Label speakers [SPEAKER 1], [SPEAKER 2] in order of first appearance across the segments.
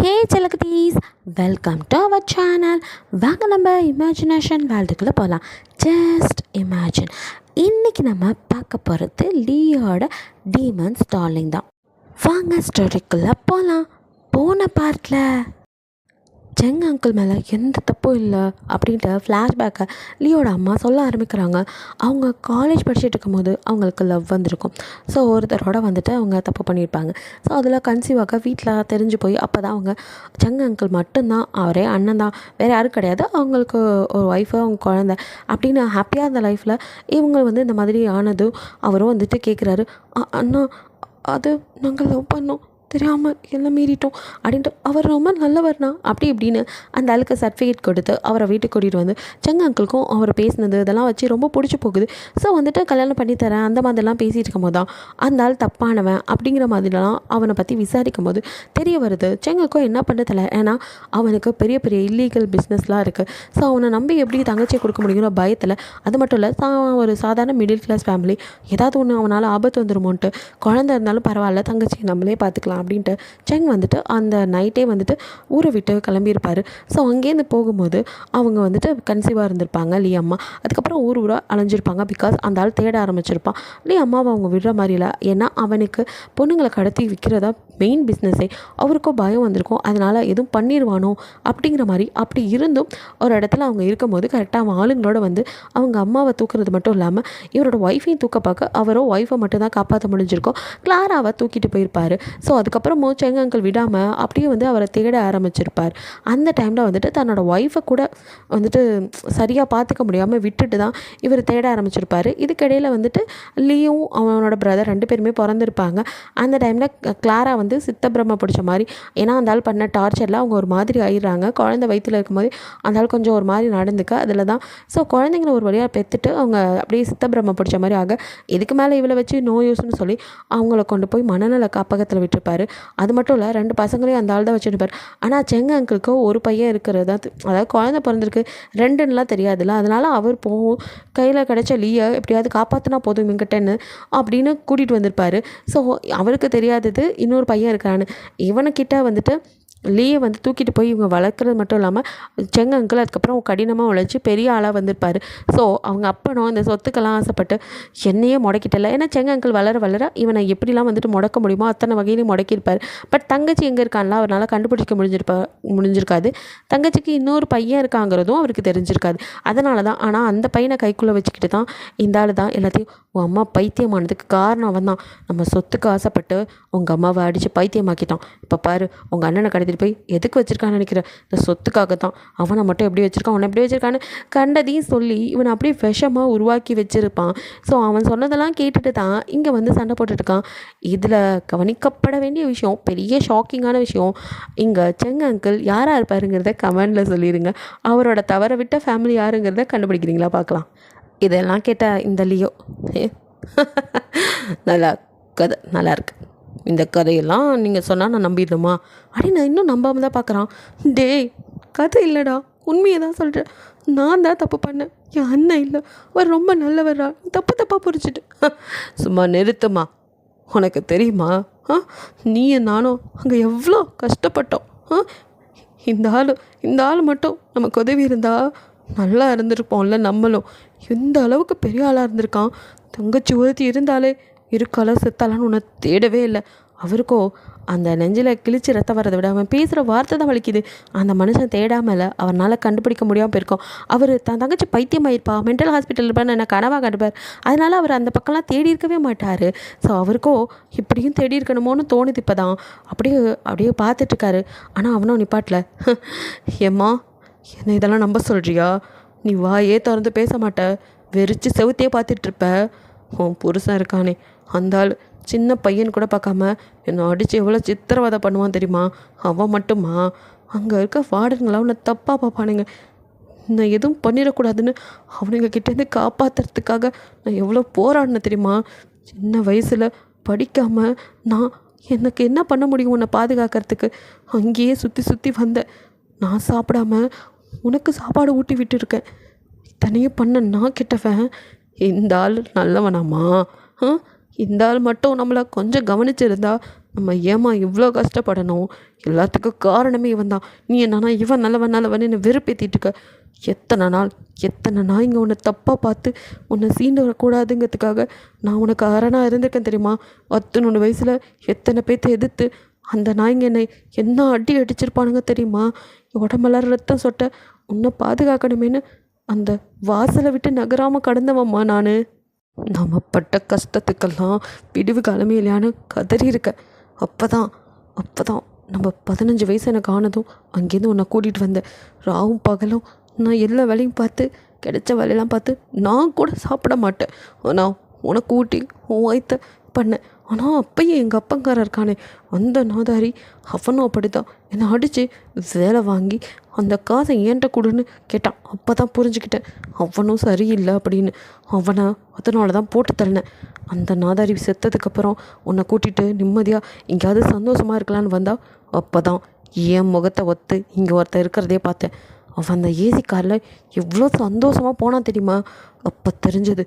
[SPEAKER 1] ஹே செல்லகுட்டீஸ், welcome to our channel. வாங்க நம்ம இமேஜினேஷன் வேர்ல்டுக்குள்ளே போகலாம். Just imagine. இன்றைக்கி நம்ம பார்க்க போகிறது லியோட டீமன்ஸ் டார்லிங் தான். வாங்க ஸ்டோரிக்குள்ளே போகலாம். போன பார்ட்டில் செங் அங்கிள் மேலே எந்த தப்பும் இல்லை அப்படின்ட்டு ஃப்ளாஷ்பேக்கை லியோட அம்மா சொல்ல ஆரம்பிக்கிறாங்க. அவங்க காலேஜ் படிச்சுட்டு இருக்கும்போது அவங்களுக்கு லவ் வந்திருக்கும். ஸோ ஒருத்தரோட வந்துட்டு அவங்க தப்பு பண்ணியிருப்பாங்க. ஸோ அதில் கன்சீவாக வீட்டில் தெரிஞ்சு போய் அப்போ தான் அவங்க செங் அங்கிள் மட்டும்தான், அவரே அண்ணன் தான், வேறு யாரும் கிடையாது, அவங்களுக்கு ஒரு ஒய்ஃபு, அவங்க குழந்த அப்படின்னு ஹாப்பியாக இருந்த லைஃப்பில் இவங்க வந்து இந்த மாதிரி ஆனதும் அவரும் வந்துட்டு கேட்குறாரு, அண்ணா அது நாங்கள் லவ் பண்ணோம், தெரியாமல் எல்லாம் மீறிட்டோம் அப்படின்ட்டு. அவர் ரொம்ப நல்லவர்னா அப்படி இப்படின்னு அந்த ஆளுக்கு சர்டிஃபிகேட் கொடுத்து அவரை வீட்டுக்கு கூட்டிகிட்டு வந்து செங் அங்கிளுக்கும் அவர் பேசினது இதெல்லாம் வச்சு ரொம்ப பிடிச்சி போகுது. ஸோ வந்துட்டு கல்யாணம் பண்ணித்தரேன் அந்த மாதிரிலாம் பேசிகிட்டு இருக்கும் போது தான் அந்த ஆள் தப்பானவன் அப்படிங்கிற மாதிரிலாம் அவனை பற்றி விசாரிக்கும் போது தெரிய வருது செங்குக்கும் என்ன பண்ணுறதில்ல. ஏன்னா அவனுக்கு பெரிய பெரிய இல்லீகல் பிஸ்னஸ்லாம் இருக்குது. ஸோ அவனை நம்பி எப்படி தங்கச்சியை கொடுக்க முடியுங்கிற பயத்தில், அது மட்டும் இல்லை ஒரு சாதாரண மிடில் கிளாஸ் ஃபேமிலி, ஏதாவது ஒன்று அவனால் ஆபத்து வந்துருமோன்ட்டு, குழந்தை இருந்தாலும் பரவாயில்ல தங்கச்சி நம்மளே பார்த்துக்கலாம் அப்படின்ட்டு செங் வந்துட்டு அந்த நைட்டே வந்துட்டு ஊரை விட்டு கிளம்பியிருப்பார். ஸோ அங்கேருந்து போகும்போது அவங்க வந்துட்டு கன்சீவாக இருந்திருப்பாங்க லீ அம்மா. அதுக்கப்புறம் ஊராக அலைஞ்சிருப்பாங்க. பிகாஸ் அந்த ஆள் தேட ஆரம்பிச்சிருப்பான். லீ அம்மாவை அவங்க விடுற மாதிரி இல்லை. ஏன்னா அவனுக்கு பொண்ணுங்களை கடத்தி விற்கிறதா மெயின் பிஸ்னஸே. அவருக்கும் பயம் வந்திருக்கும். அதனால் எதுவும் பண்ணிடுவானோ அப்படிங்கிற மாதிரி. அப்படி இருந்தும் ஒரு இடத்துல அவங்க இருக்கும்போது கரெக்டாக அவன் ஆளுங்களோட வந்து அவங்க அம்மாவை தூக்குறது மட்டும் இல்லாமல் இவரோட ஒய்ஃபையும் தூக்க பார்க்க அவரோ ஒய்ஃபை மட்டும் தான் காப்பாற்ற முடிஞ்சிருக்கும். கிளாராவை தூக்கிட்டு போயிருப்பார். ஸோ அதுக்கப்புறம் செங் அங்கிள் விடாமல் அப்படியே வந்து அவரை தேட ஆரம்பிச்சிருப்பார். அந்த டைமில் வந்துட்டு தன்னோட ஒய்ஃபை கூட வந்துட்டு சரியாக பார்த்துக்க முடியாமல் விட்டுட்டு தான் இவர் தேட ஆரம்பிச்சிருப்பார். இதுக்கிடையில் வந்துட்டு லீயும் அவனோட பிரதர் 2 பேருமே பிறந்திருப்பாங்க. அந்த டைமில் கிளாரா வந்து சித்தப்பிரம பிடிச்ச மாதிரி, ஏன்னா அந்த ஆள் பண்ண டார்ச்சரில் அவங்க ஒரு மாதிரி ஆயிடுறாங்க. குழந்தை வயிற்றில் இருக்கும்போது அந்த ஆள் கொஞ்சம் ஒரு மாதிரி நடந்துக்க அதில் தான். ஸோ குழந்தைங்கள ஒரு வழியாக பெற்றுட்டு அவங்க அப்படியே சித்தப்பிரம பிடிச்ச மாதிரி ஆக, இதுக்கு மேலே இவளை வச்சு நோ யூஸ்னு சொல்லி அவங்கள கொண்டு போய் மனநல காப்பகத்தில் விட்டுருப்பார். அது மட்டும் இல்லை 2 பசங்களையும் அந்த ஆள் தான் வச்சுருப்பார். ஆனால் செங் அங்கிளுக்கு ஒரு பையன் இருக்கிறதா, அதாவது குழந்தை பிறந்திருக்கு 2ன்னுலாம் தெரியாதுல்ல. அதனால் அவர் கையில் கிடச்ச லீயை எப்படியாவது காப்பாற்றினா போதும் இவங்கிட்டன்னு அப்படின்னு கூட்டிகிட்டு வந்திருப்பார். ஸோ அவருக்கு தெரியாதது இன்னொரு பையன் இருக்கான்னு. இவனுக்கிட்ட வந்துட்டு லீயை வந்து தூக்கிட்டு போய் இவங்க வளர்க்குறது மட்டும் இல்லாமல் செங் அங்கிள் அதுக்கப்புறம் கடினமாக உழைச்சி பெரிய ஆளாக வந்திருப்பார். ஸோ அவங்க அப்பனும் இந்த சொத்துக்கெல்லாம் ஆசைப்பட்டு என்னையே முடக்கிட்டல. ஏன்னா செங் அங்கிள் வளர வளர இவனை எப்படிலாம் வந்துட்டு முடக்க முடியுமோ அத்தனை வகையிலையும் முடக்கியிருப்பார். பட் தங்கச்சி எங்கே இருக்கான்லாம் அவரால் கண்டுபிடிக்க முடிஞ்சிருக்காது. தங்கச்சிக்கு இன்னொரு பையன் இருக்காங்கிறதும் அவருக்கு தெரிஞ்சிருக்காது. அதனால தான். ஆனால் அந்த பையனை கைக்குள்ளே வச்சுக்கிட்டு தான் இந்த ஆள் தான் எல்லாத்தையும், உன் அம்மா பைத்தியமானதுக்கு காரணம் அவன் தான், நம்ம சொத்துக்கு ஆசைப்பட்டு உங்கள் அம்மாவை அடித்து பைத்தியமாக்கிட்டான். இப்போ பாரு உங்கள் அண்ணனை கடத்திட்டு போய் எதுக்கு வச்சுருக்கான்னு நினைக்கிறேன், இந்த சொத்துக்காக தான். அவனை மட்டும் எப்படி வச்சுருக்கான், அவனை எப்படி வச்சுருக்கான்னு கண்டதையும் சொல்லி இவனை அப்படியே விஷமாக உருவாக்கி வச்சுருப்பான். ஸோ அவன் சொன்னதெல்லாம் கேட்டுட்டு தான் இங்கே வந்து சண்டை போட்டுட்ருக்கான். இதில் கவனிக்கப்பட வேண்டிய விஷயம், பெரிய ஷாக்கிங்கான விஷயம், இங்கே செங் அங்கிள் யாராக இருப்பாருங்கிறத கமெண்டில் சொல்லிடுங்க. அவரோட தவற விட்ட ஃபேமிலி யாருங்கிறத கண்டுபிடிக்கிறீங்களா பார்க்கலாம். இதெல்லாம் கேட்ட இந்த லியோ நல்லா கதை நல்லா இருக்கு, இந்த கதையெல்லாம் நீங்கள் சொன்னால் நான் நம்பிடணுமா அப்படின்னு நான் இன்னும் நம்பாமல் தான் பார்க்குறான். டேய் கதை இல்லைடா, உண்மையை தான் சொல்கிறேன். நான் தான் தப்பு பண்ணேன், என் அண்ணன் இல்லை, அவர் ரொம்ப நல்லவரா, தப்பாக புரிஞ்சுட்டு. சும்மா நிறுத்துமா, உனக்கு தெரியுமா நீயும் நானும் அங்கே எவ்வளோ கஷ்டப்பட்டோம். இந்த ஆள் மட்டும் நமக்கு உதவி இருந்தால் நல்லா இருந்திருப்போம்ல. நம்மளும் இந்த அளவுக்கு பெரிய ஆளாக இருந்திருக்கான். தங்கச்சி உறுதி இருந்தாலே இருக்கால செத்தாலான்னு உன்னை தேடவே இல்லை. அவருக்கோ அந்த நெஞ்சில் கிழிச்சு ரத்தம் வரதை விட அவன் பேசுகிற வார்த்தை தான் வலிக்குது. அந்த மனுஷன் தேடாமல் அவனால் கண்டுபிடிக்க முடியாமல் போயிருக்கோம். அவர் தங்கச்சி பைத்தியமாயிருப்பா, மென்டல் ஹாஸ்பிட்டல் இருப்பான்னு என்ன கனவாக கண்டுப்பார். அதனால் அவர் அந்த பக்கம்லாம் தேடி இருக்கவே மாட்டார். ஸோ அவருக்கோ இப்படியும் தேடி இருக்கணுமோன்னு தோணுது. இப்போ தான் அப்படியே பார்த்துட்ருக்காரு. ஆனால் அவனும் நிப்பாட்டில், ஏம்மா என்ன இதெல்லாம் நம்ப சொல்கிறியா, நீ வாயே திறந்து பேச மாட்ட, வெறிச்சு செவுத்தையே பார்த்துட்ருப்ப. உன் புருஷன் இருக்கானே அந்த ஆள் சின்ன பையன் கூட பார்க்காம என்னை அடித்து எவ்வளோ சித்திரவதை பண்ணுவான் தெரியுமா. அவன் மட்டுமா, அங்கே இருக்க வார்டனுங்களாம் அவனை தப்பாக பார்ப்பானுங்க. நான் எதுவும் பண்ணிடக்கூடாதுன்னு அவனுங்க கிட்டேருந்து காப்பாற்றுறதுக்காக நான் எவ்வளோ போராடினேன் தெரியுமா. சின்ன வயசில் படிக்காமல் நான் எனக்கு என்ன பண்ண முடியும் உன்னை பாதுகாக்கிறதுக்கு, அங்கேயே சுற்றி சுற்றி வந்தேன். நான் சாப்பிடாம உனக்கு சாப்பாடு ஊட்டி விட்டுருக்கேன். தனியாக பண்ண நான் கெட்டவன். இந்த ஆள் நல்லவனாமா? இந்த ஆள் மட்டும் நம்மளை கொஞ்சம் கவனிச்சிருந்தா
[SPEAKER 2] நம்ம ஏம்மா இவ்வளோ கஷ்டப்படணும்? எல்லாத்துக்கும் காரணமே இவன் தான். நீ என்னன்னா இவன் நல்லவன் என்னை வெறுப்பேற்றிட்டு இருக்க. எத்தனை நாள் இங்கே உன்னை தப்பாக பார்த்து உன்னை சீண்டு வரக்கூடாதுங்கிறதுக்காக நான் உனக்கு அரணாக இருந்திருக்கேன் தெரியுமா? 19 வயசில் எத்தனை பேர்த்த எதிர்த்து அந்த நாய்ங்க என்னை என்ன அடி அடிச்சிருப்பானுங்க தெரியுமா? உடம்பெல்லாம் ரத்தம் சொட்ட உன்னை பாதுகாக்கணுமேனு அந்த வாசலை விட்டு நகராமல் கடந்தவம்மா நான். நம்ம பட்ட கஷ்டத்துக்கெல்லாம் விடிவு காலமே இல்லையான்னு கதறி இருக்கேன். அப்போ தான் நம்ம 15 வயசு எனக்கு ஆனதும் அங்கேருந்து உன்னை கூட்டிகிட்டு வந்தேன். ராவும் பகலும் நான் எல்லா வேலையும் பார்த்து கிடைச்ச வேலையெல்லாம் பார்த்து நான் கூட சாப்பிட மாட்டேன். ஆனால் உனக்கு ஊட்டி உன் வயிற்ற பண்ணேன். ஆனால் அப்பயும் எங்கள் அப்பங்காரன் இருக்கானே அந்த நாதாரி, அவனும் அப்படித்தான் என்னை அடித்து வேலை வாங்கி அந்த காசை ஏன்ட்ட கொடுன்னு கேட்டான். அப்போ தான் புரிஞ்சுக்கிட்டேன் அவனும் சரியில்லை அப்படின்னு. அவனை அதனால தான் போட்டு தள்ளினேன். அந்த நாதாரி செத்ததுக்கப்புறம் உன்னை கூட்டிகிட்டு நிம்மதியாக எங்கேயாவது சந்தோஷமாக இருக்கலான்னு வந்தால் அப்போ தான் என் முகத்தை ஒத்து இங்கே ஒருத்தர் இருக்கிறதே பார்த்தேன். அவன் அந்த ஏசி காரில் எவ்வளோ சந்தோஷமாக போனான் தெரியுமா? அப்போ தெரிஞ்சது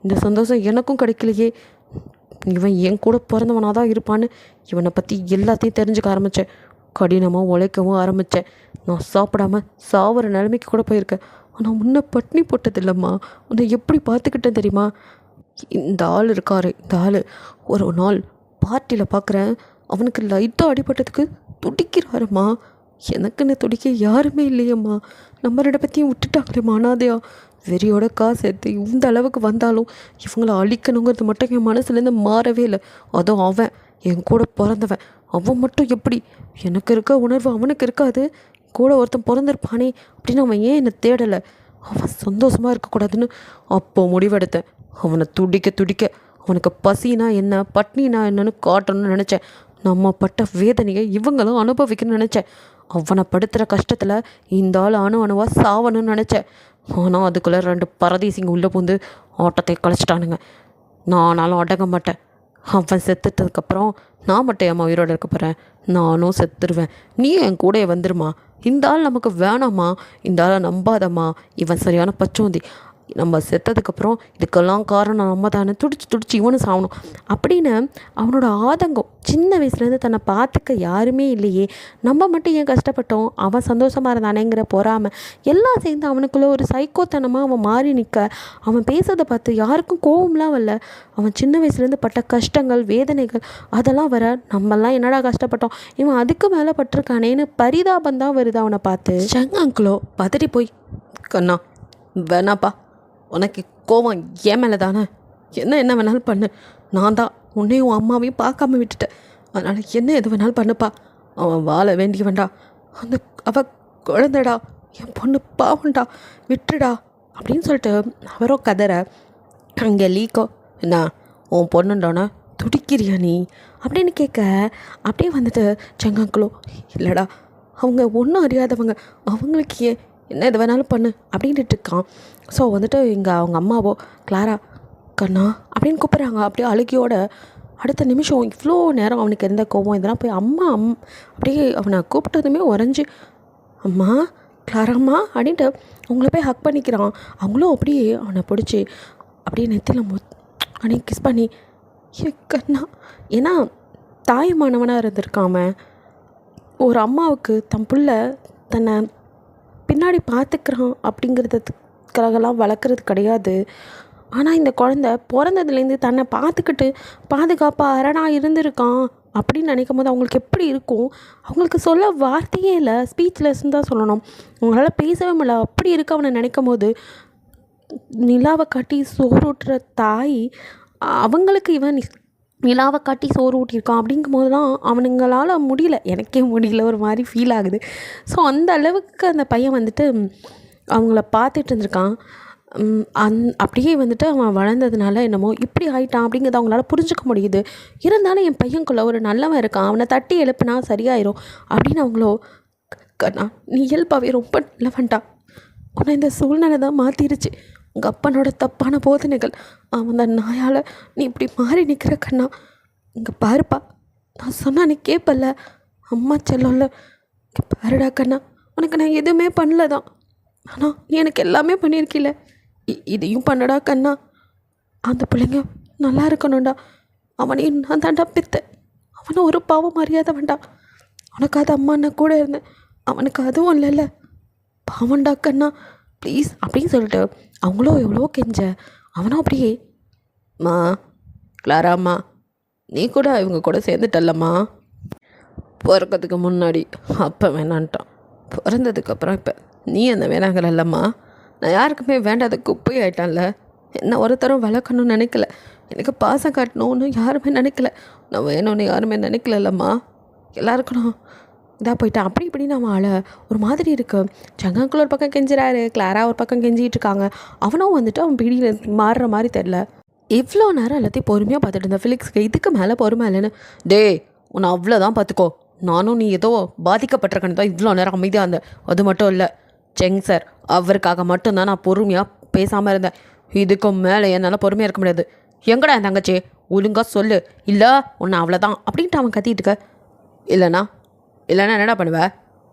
[SPEAKER 2] இந்த சந்தோஷம் எனக்கும் கிடைக்கலையே. இவன் என் கூட பிறந்தவனாக தான் இருப்பான்னு இவனை பற்றி எல்லாத்தையும் தெரிஞ்சுக்க ஆரம்பித்தேன். கடினமாக உழைக்கவும் ஆரம்பித்தேன். நான் சாப்பிடாம சாவர நிலைமைக்கு கூட போயிருக்கேன். ஆனால் உன்னை பட்னி போட்டதில்லைம்மா. உன்னை எப்படி பார்த்துக்கிட்டேன் தெரியுமா? இந்த ஆள் இருக்காரு, இந்த ஆள் ஒரு நாள் பார்ட்டியில் பார்க்குறேன். அவனுக்கு லைட்டாக அடிபட்டதுக்கு துடிக்கிறாருமா. எனக்குன்னு துடிக்க யாருமே இல்லையம்மா. நம்ம 2 பற்றியும் விட்டுட்டாங்களேம்மா அனாதையா. வெறியோட காசு எடுத்து இந்த அளவுக்கு வந்தாலும் இவங்கள அழிக்கணுங்கிறது மட்டும் என் மனசுலேருந்து மாறவே இல்லை. அதுவும் அவன் என் கூட பிறந்தவன். அவன் மட்டும் எப்படி? எனக்கு இருக்க உணர்வு அவனுக்கு இருக்காது. கூட ஒருத்தன் பிறந்திருப்பானே அப்படின்னு அவன் ஏன் என்னை தேடலை? அவன் சந்தோஷமாக இருக்கக்கூடாதுன்னு அப்போ முடிவெடுத்தேன். அவனை துடிக்க அவனுக்கு பசினா என்ன பட்னினா என்னன்னு காட்டணும்னு நினச்சேன். நம்ம பட்ட வேதனையை இவங்களும் அனுபவிக்கணும்னு நினச்சேன். அவனை படுத்துகிற கஷ்டத்தில் இந்த ஆள் அணுவாக சாவணும்னு நினச்சேன். ஆனால் அதுக்குள்ளே 2 பரதேசிங்க உள்ளே பூந்து ஆட்டத்தை கழிச்சிட்டானுங்க. நானாலும் அடங்க மாட்டேன். அவன் செத்துட்டதுக்கப்புறம் நான் மட்டும் ஏம்மா உயிரோடு இருக்க போகிறேன்? நானும் செத்துருவேன். நீ என் கூட வந்துருமா. இந்த ஆள் நமக்கு வேணாம்மா. இந்த ஆளை நம்பாதம்மா. இவன் சரியான பச்சோந்தி. நம்ம செத்ததுக்கப்புறம் இதுக்கெல்லாம் காரணம் நம்ம தானே. துடிச்சு இவனு சாகணும் அப்படின்னு அவனோட ஆதங்கம். சின்ன வயசுலேருந்து தன்னை பார்த்துக்க யாருமே இல்லையே, நம்ம மட்டும் ஏன் கஷ்டப்பட்டோம், அவன் சந்தோஷமாக இருந்தானேங்கிற பொறாமை எல்லாம் சேர்ந்து அவனுக்குள்ளே ஒரு சைக்கோத்தனமாக அவன் மாறி நிற்க, அவன் பேசுறதை பார்த்து யாருக்கும் கோவம்லாம் வரல. அவன் சின்ன வயசுலேருந்து பட்ட கஷ்டங்கள் வேதனைகள் அதெல்லாம் வர நம்மெல்லாம் என்னடா கஷ்டப்பட்டோம், இவன் அதுக்கு மேலே பட்டிருக்கானேன்னு பரிதாபம் தான் வருது அவனை பார்த்து. அங்கிளோ பதறி போய், கண்ணா வேணாப்பா, உனக்கு கோவம் ஏன் மேலே தானே, என்ன வேணாலும் பண்ணு. நான் தான் உன்னையும் அம்மாவையும் பார்க்காம விட்டுட்டேன். அதனால் என்ன எது வேணாலும் பண்ணுப்பா. அவன் வாழ வேண்டியவன்டா. அவ குழந்தைடா, என் பொண்ணு பாவண்டா, விட்டுடா அப்படின்னு சொல்லிட்டு அவரோ கதற. அங்கே லீக்கோ, என்ன உன் பொண்ணுண்டோன்னா துடிக்கிறியா நீ அப்படின்னு கேட்க, அப்படியே வந்துட்டு செங்காங்களோ, இல்லைடா அவங்க ஒன்றும் அறியாதவங்க, அவங்களுக்கு ஏன் என்ன எது வேணாலும் பண்ணு அப்படின்ட்டு இருக்கான். ஸோ வந்துட்டு இங்கே அவங்க அம்மாவோ கிளாரா கண்ணா அப்படின்னு கூப்பிட்றாங்க. அப்படியே அழுகியோட. அடுத்த நிமிஷம் இவ்வளோ நேரம் அவனுக்கு இருந்த கோவம் இதெல்லாம் போய் அம்மா அப்படியே அவனை கூப்பிட்டதுமே உறைஞ்சி, அம்மா கிளாராம்மா அப்படின்ட்டு அவங்கள போய் ஹக் பண்ணிக்கிறான். அவங்களும் அப்படியே அவனை பிடிச்சி அப்படியே நெத்தியில் அப்படியே கிஸ் பண்ணி, ஏ கண்ணா. ஏன்னா தாயுமானவனாக இருந்திருக்காம ஒரு அம்மாவுக்கு தன் பிள்ளை தன்னை பின்னாடி பார்த்துக்கிறான் அப்படிங்கிறதுக்காகலாம் வளர்க்குறது கிடையாது. ஆனால் இந்த குழந்த பிறந்ததுலேருந்து தன்னை பார்த்துக்கிட்டு பாதுகாப்பாக அரணாக இருந்திருக்கான் அப்படின்னு நினைக்கும் போது அவங்களுக்கு எப்படி இருக்கும்? அவங்களுக்கு சொல்ல வார்த்தையே இல்லை, ஸ்பீச்லெஸ்ன்னு தான் சொல்லணும். அவங்களால பேசவே முடியல. அப்படி இருக்க அவனை நினைக்கும் போது நிலாவை காட்டி சோறு ஊட்டுற தாய் அவங்களுக்கு இவன் நிலாவை காட்டி சோறு ஊட்டியிருக்கான் அப்படிங்கும் போதுலாம் அவனுங்களால் முடியல. எனக்கே முடியல, ஒரு மாதிரி ஃபீல் ஆகுது. ஸோ அந்த அளவுக்கு அந்த பையன் வந்துட்டு அவங்கள பார்த்துட்டு இருந்திருக்கான். அப்படியே வந்துட்டு அவன் வளர்ந்ததுனால என்னமோ இப்படி ஆகிட்டான் அப்படிங்கிறத அவங்களால புரிஞ்சுக்க முடியுது. இருந்தாலும் என் பையனுக்குள்ளே ஒரு நல்லவன் இருக்கான், அவனை தட்டி எழுப்புனா சரியாயிரும் அப்படின்னு அவங்களோ, கண்ணா நீ இயல்பாகவே ரொம்ப நல்லவன்டா, உன்னை இந்த சூழ்நிலை தான் மாற்றிருச்சு, உங்கள் அப்பனோட தப்பான போதனைகள், அவன் அந்த நாயால் நீ இப்படி மாறி நிற்கிற கண்ணா. இங்கே பாருப்பா, நான் சொன்னால் நீ கேட்பல்ல, அம்மா செல்லம்ல, இங்கே பாருடா கண்ணா, உனக்கு நான் எதுவுமே பண்ணல தான், ஆனால் நீ எனக்கு எல்லாமே பண்ணியிருக்கில்ல, இதையும் பண்ணடா கண்ணா. அந்த பிள்ளைங்க நல்லா இருக்கணும்டா, அவனையும் நான் தாண்டா பித்தேன், அவனை ஒரு பாவம் மரியாதை வேண்டாம். உனக்காவது அம்மா நான் கூட இருந்தேன், அவனுக்கு அதுவும் இல்லைல்ல. பாவண்டா கண்ணா ப்ளீஸ் அப்படின்னு சொல்லிட்டு அவங்களோ எவ்வளோ கெஞ்ச அவனும் அப்படியே மா கிளாராம்மா நீ கூட இவங்க கூட சேர்ந்துட்டல்லம்மா. பிறக்கிறதுக்கு முன்னாடி அப்போ வேணான்ட்டான், பிறந்ததுக்கப்புறம் இப்போ நீ அந்த வேணாங்கிறல்லம்மா. நான் யாருக்குமே வேண்டாத குப்பை ஆயிட்டான்ல. என்ன ஒருத்தரும் வளர்க்கணும்னு நினைக்கல, எனக்கு பாசம் காட்டணும்னு யாருமே நினைக்கல, நான் வேணும்னு யாருமே நினைக்கலல்லம்மா. எல்லாருக்கும் நான் இதாக போயிட்டேன் அப்படி இப்படின்னு அவன் ஆள ஒரு மாதிரி இருக்கு. சங்காக்குள்ள ஒரு பக்கம் கெஞ்சுறாரு, கிளாரா ஒரு பக்கம் கெஞ்சிட்டு இருக்காங்க. அவனும் வந்துட்டு அவன் பிடியில் மாறுற மாதிரி தெரில. இவ்வளோ நேரம் எல்லாத்தையும் பொறுமையாக பார்த்துட்டு இருந்த ஃபிலிக்ஸ்க்கு இதுக்கு மேலே பொறுமை இல்லைன்னு, டே உன்னை அவ்வளோதான் பார்த்துக்கோ, நானும் நீ ஏதோ பாதிக்கப்பட்டிருக்கேன்னு தான் இவ்வளோ நேரம் அமைதியாக இருந்தேன். அது மட்டும் இல்லை செங் சார் அவருக்காக மட்டும்தான் நான் பொறுமையாக பேசாமல் இருந்தேன். இதுக்கும் மேலே என்னால் பொறுமையாக இருக்க முடியாது. எங்கடா என் தங்கச்சி ஒழுங்காக சொல்லு, இல்லை உன்னை அவ்வளோதான் அப்படின்ட்டு அவன் கத்திட்டு இருக்க. இல்லைண்ணா என்னடா பண்ணுவேன்,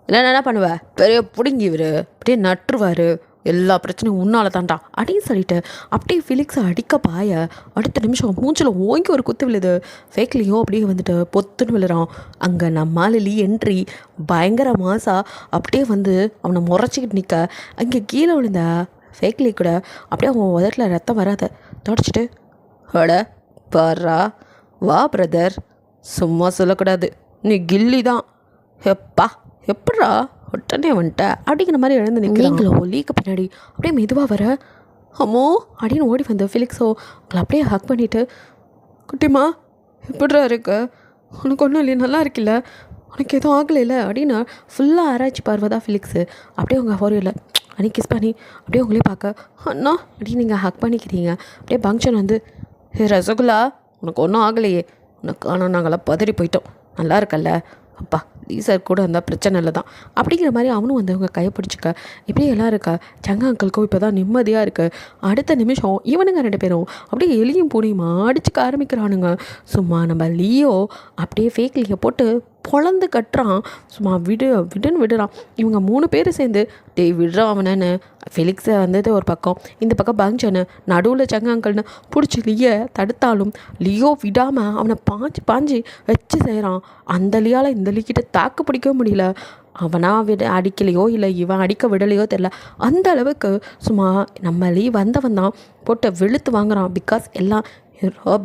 [SPEAKER 2] இல்லைன்னா என்ன பண்ணுவேன், பெரிய பிடுங்கி இவர் அப்படியே நட்டுருவார், எல்லா பிரச்சனையும் உன்னால தான்டா அப்படின்னு சொல்லிட்டு அப்படியே ஃபிலிக்ஸை அடிக்க பாய அடுத்த நிமிஷம் மூஞ்சில் ஓங்கி ஒரு குத்து விழுது. ஃபேக்லியும் அப்படியே வந்துட்டு பொத்துன்னு விழுறான். அங்கே நம்மால் என்ட்ரி பயங்கர மாசா அப்படியே வந்து அவனை முறைச்சிக்கிட்டு நிற்க அங்கே கீழே விழுந்த ஃபேக்லி கூட அப்படியே அவன் உதட்டில் ரத்தம் வராத தொடச்சிட்டு, அட பாரா வா பிரதர், சும்மா சொல்லக்கூடாது, நீ கில்லி தான், எப்பா எப்படா உடனே வந்துட்ட அப்படிங்கிற மாதிரி எழுந்து நிற்கிறீங்களோ லீக்கு பின்னாடி அப்படியே மெதுவாக வர அம்மோ அப்படின்னு ஓடி வந்த ஃபிலிக்ஸோ அவங்களை அப்படியே ஹக் பண்ணிவிட்டு, குட்டிமா எப்படா இருக்கு, உனக்கு ஒன்றும் இல்லையா, நல்லா இருக்குல்ல, உனக்கு எதுவும் ஆகலைல்ல அப்படின்னு ஃபுல்லாக ஆராய்ச்சி பார்வதா ஃபிலிக்ஸு. அப்படியே உங்கள் ஃபோரியரில் அன்னி கிஸ் பண்ணி அப்படியே உங்களே பார்க்க அண்ணா அப்படின்னு நீங்கள் ஹக் பண்ணிக்கிறீங்க. அப்படியே ஃபங்க்ஷன் வந்து, ஹே ரசகுல்லா உனக்கு ஒன்றும் ஆகலையே, உனக்கு ஆனால் நாங்களாம் பதறி போயிட்டோம், நல்லா இருக்கல்ல, அப்பா லீசர் கூட இருந்தால் பிரச்சனை இல்லை தான் அப்படிங்கிற மாதிரி அவனும் வந்து அவங்க கையை பிடிச்சிக்க இப்படியே எல்லாம் இருக்கா. சங்க அங்கிளுக்கும் இப்போ தான் நிம்மதியாக இருக்குது. அடுத்த நிமிஷம் இவனுங்க 2 பேரும் அப்படியே எலியும் பூனையுமா அடிச்சுக்க ஆரம்பிக்கிறானுங்க. சும்மா நம்ம லியோ அப்படியே ஃபேக் லியை போட்டு பொழந்து கட்டுறான். சும்மா விடுன்னு விடுறான். இவங்க 3 பேர் சேர்ந்து டேய் விடுறான் அவனன்னு ஃபெலிக்ஸை வந்தது ஒரு பக்கம், இந்த பக்கம் பங்க்ஷனு நடுவில் சங்க அங்கிள்னு பிடிச்சி லியை தடுத்தாலும் லியோ விடாமல் அவனை பாஞ்சு வச்சு செய்கிறான். அந்த லியால் இந்த லீக்கிட்ட தாக்கு பிடிக்கவே முடியல. அவனா அடிக்கலையோ இல்லை இவன் அடிக்க விடலையோ தெரில, அந்த அளவுக்கு சும்மா நம்ம லீ வந்தவன் தான் போட்டு வெளுத்து வாங்குறான். பிகாஸ் எல்லாம்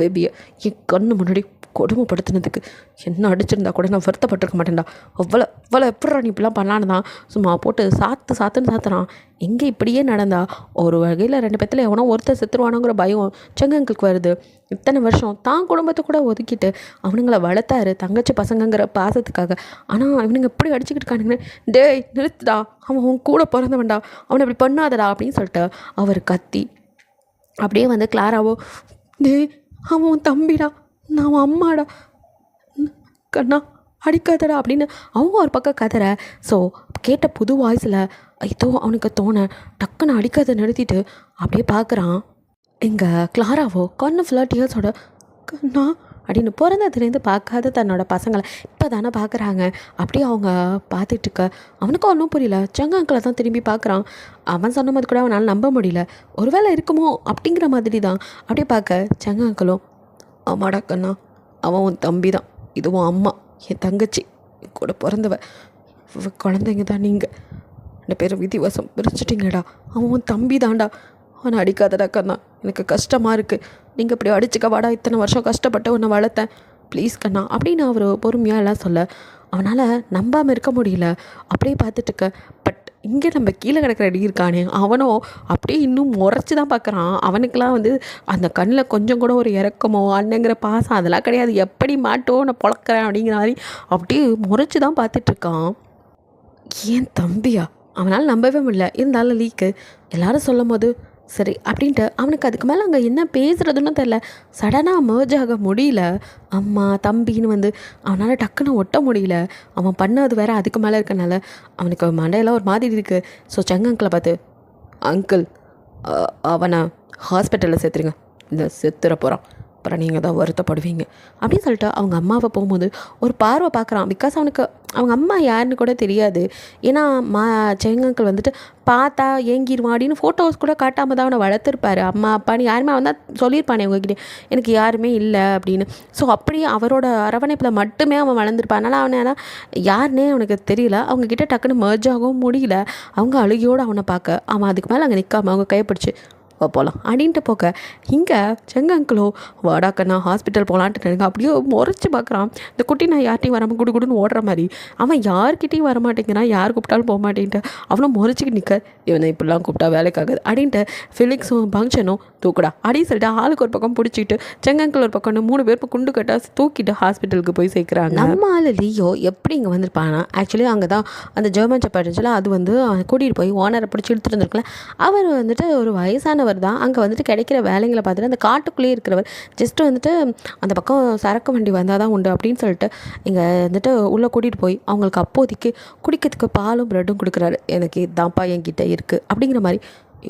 [SPEAKER 2] பேபியை என் கண்ணு முன்னாடி கொடுமைப்படுத்தினதுக்கு என்ன அடிச்சிருந்தா கூட நான் வருத்தப்பட்டிருக்க மாட்டேன்டா. அவ்வளோ எப்படா நீ இப்படிலாம் பண்ணலான்னு தான் சும்மா போட்டு சாத்துன்னு சாத்துறான். எங்கே இப்படியே நடந்தா ஒரு வகையில் 2 பேத்துல எவனோ ஒருத்தர் செத்துருவானுங்கிற பயம் செங்கங்களுக்கு வருது. இத்தனை வருஷம் தான் குடும்பத்தை கூட ஒதுக்கிட்டு அவனுங்களை வளர்த்தாரு தங்கச்சி பசங்கங்கிற பாசத்துக்காக. ஆனால் இவனுங்க எப்படி அடிச்சுக்கிட்டு இருக்கானுங்க, டேய் நிறுத்துடா, அவன் உன் கூட பிறந்தவன்டா, அவனை இப்படி பண்ணாதடா அப்படின்னு சொல்லிட்டு அவர் கத்தி அப்படியே வந்து கிளாராவோ, டேய் அவன் உன் தம்பிடா, நான் அவன் அம்மாடா, கண்ணா அடிக்காதடா அப்படின்னு அவங்க ஒரு பக்கம் கதற. ஸோ கேட்ட புது வாய்ஸில் ஏதோ அவனுக்கு தோண டக்குன்னு அடிக்காத நிறுத்திட்டு அப்படியே பார்க்குறான். இங்கே கிளாராவோ கண்ணு ஃபுல்லாக டியர்ஸோட, கண்ணா அப்படின்னு பிறந்ததுலேருந்து பார்க்காத தன்னோட பசங்களை இப்போ தானே பார்க்குறாங்க. அப்படியே அவங்க பார்த்துட்ருக்க அவனுக்கும் ஒன்றும் புரியல. சங்க அங்கிளை தான் திரும்பி பார்க்குறான். அவன் சொன்ன போது கூட அவனால் நம்ப முடியல, ஒருவேளை இருக்குமோ அப்படிங்கிற மாதிரி தான் அப்படியே பார்க்க சங்க அங்கிளும், ஆமாடா கண்ணா அவன் உன் தம்பி தான், இதுவும் அம்மா என் தங்கச்சி, என் கூட பிறந்தவ, குழந்தைங்க தான் நீங்கள் 2 பேரும் விதிவசம் பிரிச்சுட்டிங்கடா, அவன் உன் தம்பி தான்டா, அவனை அடிக்காதடா கண்ணா, எனக்கு கஷ்டமாக இருக்குது, நீங்கள் இப்படி அடிச்சுக்க வாடா, இத்தனை வருஷம் கஷ்டப்பட்டு உன்னை வளர்த்தேன், ப்ளீஸ் கண்ணா அப்படின்னு அவர் பொறுமையாக எல்லாம் சொல்ல அவனால் நம்பாமல் இருக்க முடியல. அப்படியே பார்த்துட்டுருக்க. பட் இங்கே நம்ம கீழே கிடக்கிற அடி இருக்கானே அவனோ அப்படியே இன்னும் முறைச்சி தான் பார்க்குறான். அவனுக்கெல்லாம் வந்து அந்த கண்ணில் கொஞ்சம் கூட ஒரு இறக்கமோ அண்ணங்கிற பாசம் அதெல்லாம் கிடையாது. எப்படி மாட்டோம் நான் பொழக்கிறேன் அப்படிங்கிற மாதிரி அப்படியே முறைச்சி தான் பார்த்துட்ருக்கான். ஏன் தம்பியா அவனால் நம்பவே முடியல. இருந்தாலும் லீக்கு எல்லோரும் சொல்லும் போது சரி அப்படின்ட்டு அவனுக்கு அதுக்கு மேலே அங்கே என்ன பேசுகிறதுன்னு தெரில. சடனாக மர்ஜ் ஆக முடியல. அம்மா தம்பின்னு வந்து அவனால் டக்குன்னு ஒட்ட முடியல. அவன் பண்ணது வேறு அதுக்கு மேலே இருக்கனால அவனுக்கு மண்டையெல்லாம் ஒரு மாதிரி இருக்குது. ஸோ சங்க அங்கிளை பார்த்து, அங்கிள் அவனை ஹாஸ்பிட்டலில் சேர்த்துருங்க, இந்த செத்துற போகிறான், அப்புறம் நீங்கள் தான் வருத்தப்படுவீங்க அப்படின்னு சொல்லிட்டு அவங்க அம்மாவை போகும்போது ஒரு பார்வை பார்க்குறான். பிகாஸ் அவனுக்கு அவங்க அம்மா யாருன்னு கூட தெரியாது. ஏன்னா செங்கங்கள் வந்துட்டு பார்த்தா ஏங்கிடுவான் அப்படின்னு ஃபோட்டோஸ் கூட காட்டாமல் தான் அவனை வளர்த்துருப்பாரு. அம்மா அப்பான்னு யாருமே அவன் தான் சொல்லியிருப்பானே உங்ககிட்ட எனக்கு யாருமே இல்லை அப்படின்னு. ஸோ அப்படியே அவரோட அரவணைப்பில் மட்டுமே அவன் வளர்ந்துருப்பான். அதனால் அவனை யாருன்னே அவனுக்கு தெரியல. அவங்கக்கிட்ட டக்குன்னு மர்ஜ் ஆகவும் முடியல. அவங்க அழுகையோடு அவனை பார்க்க அவன் அதுக்கு மேலே அங்கே நிற்காம அவங்க கைப்பிடிச்சு போகலாம் அப்படின்ட்டு போக இங்கே செங்கங்களோ வாடாக்கண்ணா ஹாஸ்பிட்டல் போகலான்ட்டு நினைக்க அப்படியே முறைச்சி பார்க்குறான். இந்த குட்டி நான் யார்ட்டையும் வராமல் குடுன்னு ஓடுற மாதிரி அவன் யார்கிட்டையும் வரமாட்டேங்கிறான். யார் கூப்பிட்டாலும் போக மாட்டேன்ட்டு அவனும் முறைச்சிக்கிட்டு நிற்க இவனை இப்படிலாம் கூப்பிட்டா வேலைக்காகுது அப்படின்ட்டு ஃபிலிக்ஸும் பங்க்ஷனும் தூக்குடா அப்படின்னு சொல்லிட்டு ஆளுக்கு ஒரு பக்கம் பிடிச்சிட்டு செங்கங்கள் ஒரு பக்கம் 3 பேர் குண்டு கட்டா தூக்கிட்டு ஹாஸ்பிட்டலுக்கு போய் சேர்க்குறாங்க. நம்ம ஆள் லியோ எப்படி இங்கே வந்திருப்பானா ஆக்சுவலி அங்கே தான் அந்த ஜெர்மன் செப்பர்ட் இருந்துச்சுல அது வந்து கூட்டிகிட்டு போய் ஓனரை பிடிச்சி இழுத்துட்டு இருந்திருக்கல. அவர் வந்துட்டு ஒரு வயசானவர் தான். அங்கே வந்துட்டு கிடைக்கிற வேலைங்களை பார்த்துட்டு அந்த காட்டுக்குள்ளேயே இருக்கிறவர் ஜஸ்ட்டு வந்துட்டு அந்த பக்கம் சரக்கு வண்டி வந்தால் தான் உண்டு அப்படின்னு சொல்லிட்டு இங்கே வந்துட்டு உள்ளே கூட்டிகிட்டு போய் அவங்களுக்கு அப்போதைக்கு குடிக்கிறதுக்கு பாலும் ப்ரெட்டும் கொடுக்குறாரு. எனக்கு இதுதான்ப்பா என்கிட்ட இருக்குது அப்படிங்கிற மாதிரி.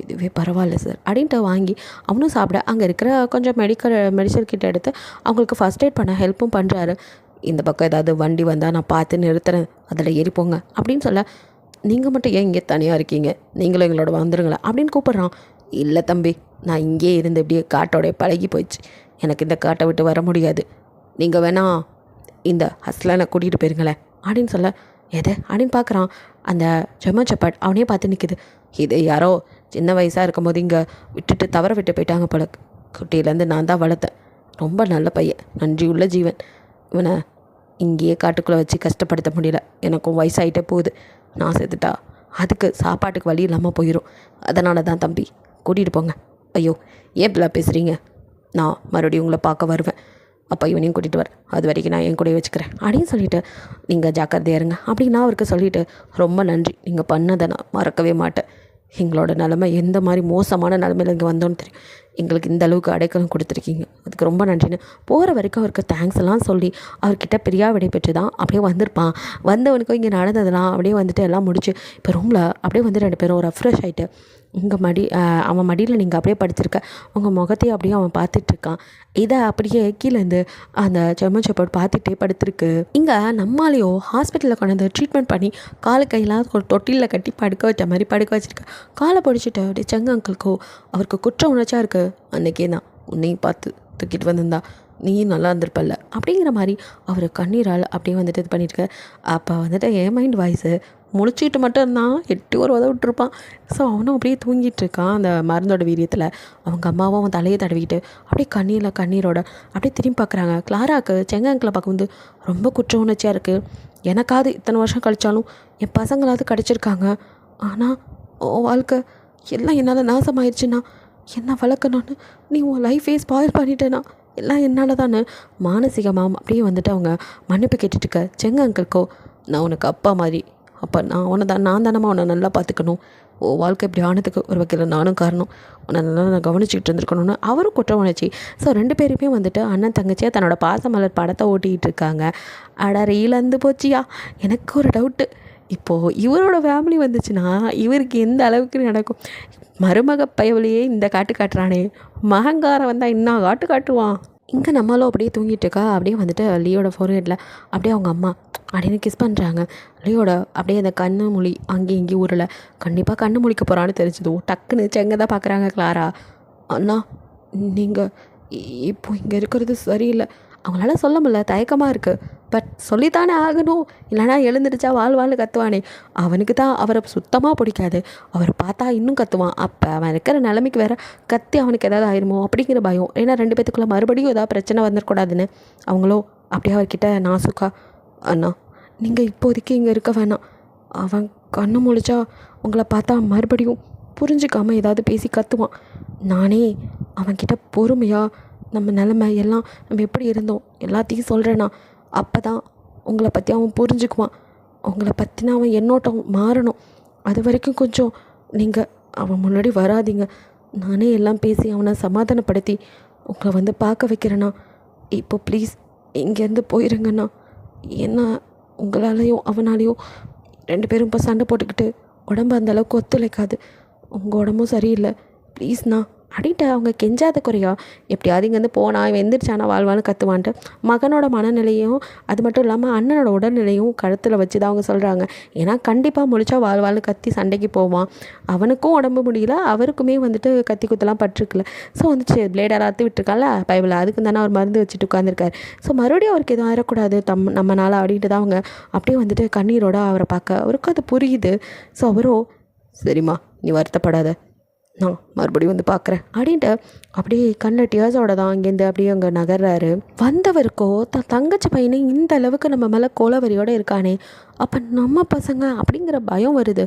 [SPEAKER 2] இதுவே பரவாயில்ல சார் அப்படின்ட்டு வாங்கி அவனும் சாப்பிட அங்கே இருக்கிற கொஞ்சம் மெடிசல் கிட்ட எடுத்து அவங்களுக்கு ஃபஸ்ட் எய்ட் பண்ண ஹெல்ப்பும் பண்ணுறாரு. இந்த பக்கம் ஏதாவது வண்டி வந்தால் நான் பார்த்து நிறுத்துறேன் அதில் ஏறிப்போங்க அப்படின்னு சொல்ல நீங்கள் மட்டும் ஏன் இங்கே தனியாக இருக்கீங்க நீங்களும் எங்களோட வந்துருங்களேன் அப்படின்னு கூப்பிட்றான். இல்லை தம்பி நான் இங்கே இருந்து இப்படியே காட்டோடைய பழகி போயிடுச்சு எனக்கு இந்த காட்டை விட்டு வர முடியாது நீங்கள் வேணா இந்த ஹஸ்லானை கூட்டிகிட்டு போயிருங்களேன் அப்படின்னு சொல்ல எது அப்படின்னு பார்க்குறான். அந்த ஜெர்மன் செப்பர்ட் அவனே பார்த்து நிற்குது. இது யாரோ சின்ன வயசாக இருக்கும்போது இங்கே விட்டுட்டு தவற விட்டு போயிட்டாங்க போல. குட்டியிலேருந்து நான் தான் வளர்த்தேன். ரொம்ப நல்ல பையன் நன்றி உள்ள ஜீவன். இவனை இங்கேயே காட்டுக்குள்ளே வச்சு கஷ்டப்படுத்த முடியல. எனக்கும் வயசாகிட்டே போகுது. நான் செத்துட்டா அதுக்கு சாப்பாட்டுக்கு வழி இல்லாமல் போயிடும். அதனால தான் தம்பி கூட்டிகிட்டு போங்க. ஐயோ ஏன் இப்படிலாம் பேசுகிறீங்க நான் மறுபடியும் உங்களை பார்க்க வருவேன். அப்போ இவனையும் கூட்டிகிட்டு வர அது வரைக்கும் நான் என் கூட வச்சுக்கிறேன் அப்படின்னு சொல்லிவிட்டு நீங்கள் ஜாக்கிரதையாக இருங்க அப்படின்னு நான் அவருக்கு சொல்லிவிட்டு ரொம்ப நன்றி நீங்கள் பண்ணதை நான் மறக்கவே மாட்டேன். எங்களோட நிலமை எந்த மாதிரி மோசமான நிலமையில் இங்கே வந்தோன்னு தெரியும். எங்களுக்கு இந்த அளவுக்கு அடைக்கலம் கொடுத்துருக்கீங்க அதுக்கு ரொம்ப நன்றின்னு போகிற வரைக்கும் அவருக்கு தேங்க்ஸ் எல்லாம் சொல்லி அவர்கிட்ட பிரியா விடைபெற்று தான் அப்படியே வந்திருப்பான். வந்தவனுக்கும் இங்கே நடந்ததெல்லாம் அப்படியே வந்துட்டு எல்லாம் முடிச்சு இப்போ ரூமில் அப்படியே வந்து 2 பேரும் ரெஃப்ரெஷ் ஆகிட்டு இங்கே அவன் மடியில் நீங்கள் அப்படியே படுத்திருக்க உங்கள் முகத்தையும் அப்படியே அவன் பார்த்துட்ருக்கான். இதை அப்படியே கீழேருந்து அந்த ஜெர்மன் செப்பர்ட் பார்த்துட்டே படுத்திருக்கு. இங்கே நம்மளாலேயோ ஹாஸ்பிட்டலில் கொண்டாந்து ட்ரீட்மெண்ட் பண்ணி காலு கையெல்லாம் ஒரு தொட்டிலில் கட்டி படுக்க வச்ச மாதிரி படுக்க வச்சுருக்க காலை பிடிச்சிட்டு அப்படியே செங்க அங்கிளுக்கோ அவருக்கு குற்ற உணர்ச்சியாக இருக்குது. அன்றைக்கே தான் உன்னையும் பார்த்து தூக்கிட்டு வந்திருந்தா நீயும் நல்லா இருந்திருப்பல்ல அப்படிங்கிற மாதிரி அவர் கண்ணீரால் அப்படியே வந்துட்டு இது பண்ணியிருக்க. அப்போ வந்துட்டு என் மைண்ட் வாய்ஸு முழிச்சிக்கிட்டு மட்டும் இருந்தான் எட்டி ஒரு விட்டுருப்பான். ஸோ அவனும் அப்படியே தூங்கிட்டு இருக்கான் அந்த மருந்தோட வீரியத்தில். அவங்க அம்மாவும் அவன் தலையை தடவிக்கிட்டு அப்படியே கண்ணீரோட அப்படியே திரும்பி பார்க்குறாங்க. கிளாராவுக்கு செங்கங்களை பார்க்கும்போது ரொம்ப குற்ற உணர்ச்சியாக இருக்குது. எனக்காவது இத்தனை வருஷம் கழித்தாலும் என் பசங்களாவது கிடச்சிருக்காங்க. ஆனால் வாழ்க்கை எல்லாம் என்னால் நாசமாயிடுச்சுன்னா என்ன வளர்க்கணும்னு நீ உன் லைஃபே ஸ்பாயில் பண்ணிட்டேனா எல்லாம் என்னால் தானே மானசீகமாக அப்படியே வந்துட்டு அவங்க மன்னிப்பு கேட்டுட்டுருக்க. செங்க அங்கிள்க்கோ நான் உனக்கு அப்பா மாதிரி அப்போ நான் தானம்மா உன்னை நல்லா பார்த்துக்கணும். வாழ்க்கை இப்படி ஆனதுக்கு ஒரு வகையில் நானும் காரணம். உன்னை நல்லா நான் கவனிச்சிக்கிட்டு இருந்திருக்கணும்னு அவரும் குற்ற உணர்ச்சி. ஸோ 2 பேருமே வந்துட்டு அண்ணன் தங்கச்சியாக தன்னோட பாசமலர் படத்தை ஓட்டிகிட்டு இருக்காங்க. அட ரீலந்து போச்சியா எனக்கு ஒரு டவுட்டு. இப்போது இவரோட ஃபேமிலி வந்துச்சுன்னா இவருக்கு எந்த அளவுக்கு நடக்கும். மருமக பயவுலையே இந்த காட்டுறானே மகங்காரம் வந்தால் இன்னும் காட்டுவான். இங்கே நம்மளும் அப்படியே தூங்கிட்டு இருக்கா. அப்படியே வந்துட்டு லியோட ஃபோர்ஹெட்டில் அப்படியே அவங்க அம்மா அப்படின்னு கிஸ் பண்ணுறாங்க. லியோட அப்படியே அந்த கண்ணு மொழி அங்கேயும் இங்கேயும் ஊரில் கண்டிப்பாக கண்ணு முழிக்க போகிறான்னு தெரிஞ்சதோ டக்குன்னு செங்க தான் பார்க்குறாங்க கிளாரா. அண்ணா நீங்கள் இப்போ இங்கே இருக்கிறது சரியில்லை. அவங்களால சொல்ல முடியல தயக்கமாக இருக்குது. பட் சொல்லித்தானே ஆகணும். இல்லைனா எழுந்துடுச்சா வாழ் கத்துவானே. அவனுக்கு தான் அவரை சுத்தமாக பிடிக்காது. அவரை பார்த்தா இன்னும் கத்துவான். அப்போ அவன் இருக்கிற நிலைமைக்கு வேறு கத்தி அவனுக்கு ஏதாவது ஆயிருமோ அப்படிங்கிற பயம். ஏன்னா 2 பேத்துக்குள்ளே மறுபடியும் ஏதாவது பிரச்சனை வந்துடக்கூடாதுன்னு அவங்களோ அப்படியே அவர்கிட்ட நாசுக்கா அண்ணா நீங்கள் இப்போதைக்கு இங்கே இருக்க வேணாம். அவன் கண்ணு முழிச்சா உங்களை பார்த்தா மறுபடியும் புரிஞ்சுக்காமல் ஏதாவது பேசி கத்துவான். நானே அவன்கிட்ட பொறுமையாக நம்ம நிலமை எல்லாம் நம்ம எப்படி இருந்தோம் எல்லாத்தையும் சொல்கிறேண்ணா. அப்போ தான் உங்களை பற்றி அவன் புரிஞ்சுக்குவான். உங்களை பற்றினா அவன் எண்ணோட்டம் மாறணும். அது வரைக்கும் கொஞ்சம் நீங்கள் அவன் முன்னாடி வராதிங்க. நானே எல்லாம் பேசி அவனை சமாதானப்படுத்தி உங்களை வந்து பார்க்க வைக்கிறேண்ணா. இப்போ ப்ளீஸ் இங்கேருந்து போயிருங்கண்ணா. ஏன்னா உங்களாலேயும் அவனாலேயும் 2 பேரும் இப்போ சண்டை போட்டுக்கிட்டு உடம்பு அந்தளவுக்கு ஒத்துழைக்காது. உங்கள் உடம்பும் சரியில்லை. ப்ளீஸ்ண்ணா அப்படின்ட்டு அவங்க கெஞ்சாத குறையா எப்படியாவது இங்கேருந்து போனா இவன் எந்திரிச்சானா வாழ்வான்னு கற்றுவான்ட்டு மகனோட மனநிலையும் அது மட்டும் இல்லாமல் அண்ணனோட உடல்நிலையும் கழுத்தில் வச்சு தான் அவங்க சொல்கிறாங்க. ஏன்னா கண்டிப்பாக முழிச்சா வாழ்வான்னு கத்தி சண்டைக்கு போவான். அவனுக்கும் உடம்பு முடியல, அவருக்குமே வந்துட்டு கத்தி குத்தலாம் பட்டிருக்குல. ஸோ வந்துட்டு பிளேடர் அறுத்து விட்டுருக்கால பைபிள், அதுக்கு தானே அவர் மருந்து வச்சுட்டு உட்காந்துருக்காரு. ஸோ மறுபடியும் அவருக்கு எதுவும் ஆயிடக்கூடாது நம்மனால அப்படின்ட்டு தான் அவங்க அப்படியே வந்துட்டு கண்ணீரோட அவரை பார்க்க அவருக்கும் அது புரியுது. ஸோ அவரும் சரிம்மா நீ வருத்தப்படாத, நான் மறுபடியும் வந்து பார்க்குறேன் அப்படின்ட்டு அப்படியே கண்ணில் டியர்ஸோட தான் அங்கேருந்து அப்படியே அங்கே நகர்றாரு. வந்தவருக்கோ தங்கச்சி பையனை இந்த அளவுக்கு நம்ம மேலே கோலவரியோடு இருக்கானே, அப்போ நம்ம பசங்க அப்படிங்கிற பயம் வருது.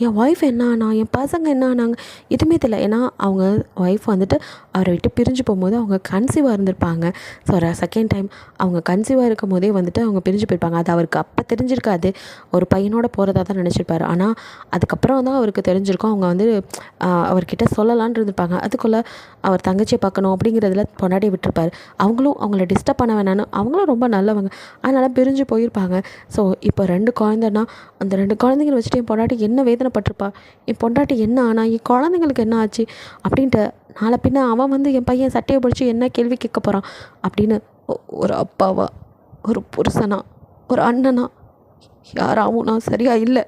[SPEAKER 2] என் ஒய்ஃப் என்ன ஆனா, என் பசங்க என்ன ஆனாங்க, எதுவுமே தெரியல. ஏன்னா அவங்க ஒய்ஃப் வந்துட்டு அவரை விட்டு பிரிஞ்சு போகும்போது அவங்க கன்சீவாக இருந்திருப்பாங்க. ஸோ செகண்ட் டைம் அவங்க கன்சீவாக இருக்கும் போதே வந்துட்டு அவங்க பிரிஞ்சு போயிருப்பாங்க. அது அவருக்கு அப்போ தெரிஞ்சிருக்காது, ஒரு பையனோட போகிறதா தான் நினச்சிருப்பாரு. ஆனால் அதுக்கப்புறம் தான் அவருக்கு தெரிஞ்சிருக்கும். அவங்க வந்து அவர்கிட்ட சொல்லலான் இருந்திருப்பாங்க. அதுக்குள்ளே அவர் தங்கச்சியை பார்க்கணும் அப்படிங்கிறதுல பொண்டாட்டி விட்டுருப்பார். அவங்களும் அவங்கள டிஸ்டர்ப் பண்ண வேணான்னு அவங்களும் ரொம்ப நல்லவங்க, அதனால் பிரிஞ்சு போயிருப்பாங்க. ஸோ இப்போ 2 குழந்தைன்னா அந்த 2 குழந்தைங்களை வச்சுட்டு என் பொண்டாட்டி என்ன வேதனைப்பட்டிருப்பா, என் பொண்டாட்டி என்ன ஆனா, என் குழந்தைங்களுக்கு என்ன ஆச்சு அப்படின்ட்டு நாளை பின்ன அவன் வந்து என் பையன் சட்டையை பிடிச்சி என்ன கேள்வி கேட்க போகிறான் அப்படின்னு ஒரு அப்பாவா, ஒரு புருஷனா, ஒரு அண்ணனா, யாராவும் நான் சரியாக இல்லை,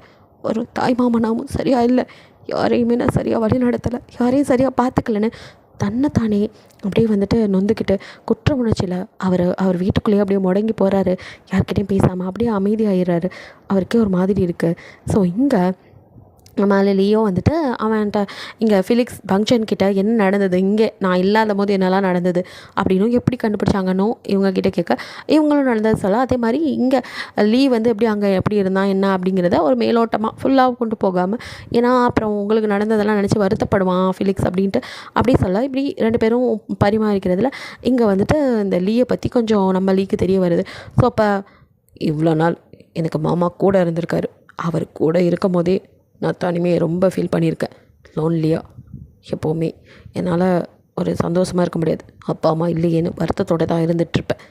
[SPEAKER 2] ஒரு தாய் மாமனாவும் சரியாக இல்லை, யாரையுமே நான் சரியாக வழி நடத்தலை, யாரையும் சரியாக பார்த்துக்கலன்னு தன்னைத்தானே அப்படியே வந்துட்டு நொந்துக்கிட்டு குற்ற உணர்ச்சியில் அவர் வீட்டுக்குள்ளேயே அப்படியே முடங்கி போகிறாரு. யார்கிட்டையும் பேசாமல் அப்படியே அமைதியாகிடுறாரு. அவருக்கே ஒரு மாதிரி இருக்குது. ஸோ இங்கே மேலே லியோ வந்துட்டு அவன்கிட்ட இங்கே ஃபிலிக்ஸ் ஃபங்க்ஷன் கிட்ட என்ன நடந்தது, இங்கே நான் இல்லாத போது என்னெல்லாம் நடந்தது அப்படின்னும் எப்படி கண்டுபிடிச்சாங்கன்னு இவங்கக்கிட்ட கேட்க இவங்களும் நடந்தது சொல்ல. அதே மாதிரி இங்கே லீ வந்து எப்படி அங்கே எப்படி இருந்தான் என்ன அப்படிங்கிறத ஒரு மேலோட்டமாக ஃபுல்லாக கொண்டு போகாமல், ஏன்னா அப்புறம் உங்களுக்கு நடந்ததெல்லாம் நினச்சி வருத்தப்படுவான் ஃபிலிக்ஸ் அப்படின்ட்டு அப்படி சொல்ல. இப்படி 2 பேரும் பரிமாறிக்கிறதுல இங்கே வந்துட்டு இந்த லீயை பற்றி கொஞ்சம் நம்ம லீக்கு தெரிய வருது. ஸோ அப்போ இவ்வளோ நாள் எனக்கு மாமா கூட இருந்திருக்காரு, அவர் கூட இருக்கும் போதே நான் தனிமையை ரொம்ப ஃபீல் பண்ணியிருக்கேன். லோன்லியாக எப்போவுமே என்னால் ஒரு சந்தோஷமாக இருக்க முடியாது. அப்பா அம்மா இல்லையேன்னு வருத்தத்தோடு தான் இருந்துகிட்ருப்பேன்.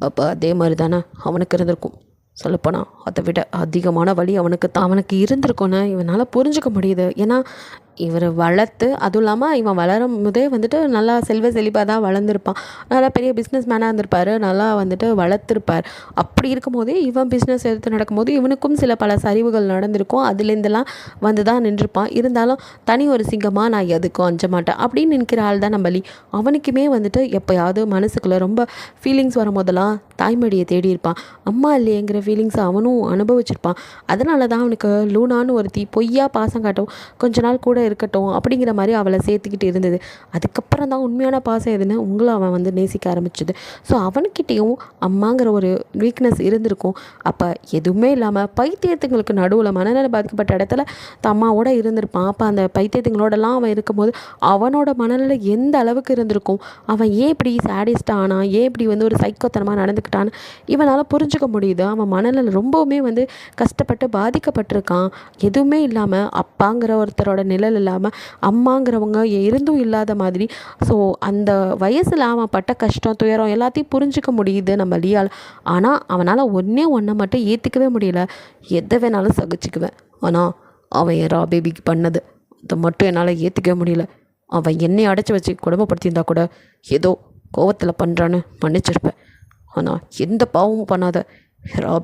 [SPEAKER 2] அப்போ அதே மாதிரி தானே அவனுக்கு இருந்திருக்கும். சொல்லப்போனால் அதை விட அதிகமான வலி அவனுக்கு இருந்திருக்குன்னு இவனால் புரிஞ்சுக்க முடியுது. ஏன்னா இவர் வளர்த்து, அதுவும் இல்லாமல் இவன் வளரும் போதே வந்துட்டு நல்லா செழிப்பாக தான் வளர்ந்துருப்பான். நல்லா பெரிய பிஸ்னஸ் மேனாக இருந்திருப்பார், நல்லா வந்துட்டு வளர்த்துருப்பார். அப்படி இருக்கும் போதே இவன் பிஸ்னஸ் எடுத்து நடக்கும்போது இவனுக்கும் பல சரிவுகள் நடந்திருக்கும். அதுலேருந்துலாம் வந்து தான் நின்றுப்பான். இருந்தாலும் தனி ஒரு சிங்கமாக நான் எதுக்கும் அஞ்ச மாட்டேன் அப்படின்னு நினைக்கிற ஆள் தான் நம்ம லீ. அவனுக்குமே வந்துட்டு எப்போயாவது மனசுக்குள்ளே ரொம்ப ஃபீலிங்ஸ் வரும்போதெல்லாம் தாய்மடியை தேடி இருப்பான். அம்மா இல்லையேங்கிற ஃபீலிங்ஸை அவனும் அனுபவிச்சிருப்பான். அதனால தான் அவனுக்கு லூனான்னு ஒருத்தி பொய்யா பாசம் காட்டும், கொஞ்ச நாள் கூட இருக்கட்டும் அப்படிங்கிற மாதிரி அவளை சேர்த்துக்கிட்டு இருந்தது. அதுக்கப்புறம் தான் உண்மையான பாசம் எதுன்னு உங்களை அவன் வந்து நேசிக்க ஆரம்பிச்சது. ஸோ அவனுக்கிட்டேயும் அம்மாங்கிற ஒரு வீக்னஸ் இருந்திருக்கும். அப்போ எதுவுமே இல்லாமல் பைத்தியத்துங்களுக்கு நடுவில் மனநிலை பாதிக்கப்பட்ட இடத்துல அம்மாவோட இருந்திருப்பான். அப்போ அந்த பைத்தியத்துங்களோடலாம் அவன் இருக்கும்போது அவனோட மனநிலை எந்த அளவுக்கு இருந்திருக்கும், அவன் ஏன் இப்படி சேடிஸ்டாக ஆனா, ஏன் இப்படி வந்து ஒரு சைக்கோத்தனமாக நடந்துக்கிட்டான்னு இவனால் புரிஞ்சுக்க முடியுது. அவன் மனநிலை ரொம்பவுமே வந்து கஷ்டப்பட்டு பாதிக்கப்பட்டிருக்கான். எதுவுமே இல்லாமல் அப்பாங்கிற ஒருத்தரோட நிழல் இல்லாமல் அம்மாங்கிறவங்க இருந்தும் இல்லாத மாதிரி. ஸோ அந்த வயசில் அவன் பட்ட கஷ்டம் துயரம் எல்லாத்தையும் புரிஞ்சிக்க முடியுது நம்ம லியால். ஆனால் அவனால் ஒன்றை மட்டும் ஏற்றுக்கவே முடியல. எதை வேணாலும் சகிச்சுக்குவேன், ஆனால் அவன் என் பேபிக்கு பண்ணது அதை மட்டும் என்னால் ஏற்றுக்கவே முடியல. அவன் என்னை அடைச்சி வச்சு குடும்பப்படுத்தியிருந்தா கூட ஏதோ கோவத்தில் பண்ணுறான்னு மன்னிச்சிருப்பேன். ஆனால் எந்த பாவமும் பண்ணாத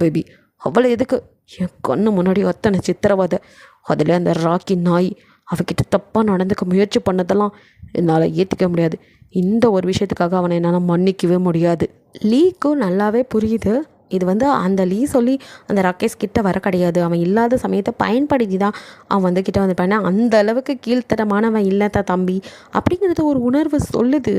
[SPEAKER 2] பேபி அவளை எதுக்கு என் கண்ணு முன்னாடி அத்தனை சித்திரவாதை, அதில் அந்த ராக்கி நாய் அவகிட்ட தப்பாக நடந்துக்க முயற்சி பண்ணதெல்லாம் என்னால் ஏற்றுக்க முடியாது. இந்த ஒரு விஷயத்துக்காக அவனை என்னால் மன்னிக்கவே முடியாது. லீக்கும் நல்லாவே புரியுது இது வந்து அந்த லீ சொல்லி அந்த ராகேஷ் கிட்ட வர கிடையாது. அவன் இல்லாத சமயத்தை பயன்படுத்தி தான் அவன் வந்து கிட்ட வந்து பண்ண. அந்த அளவுக்கு கீழ்த்தரமானவன் இல்லைத்த தம்பி அப்படிங்கிறது ஒரு உணர்வு சொல்லுது.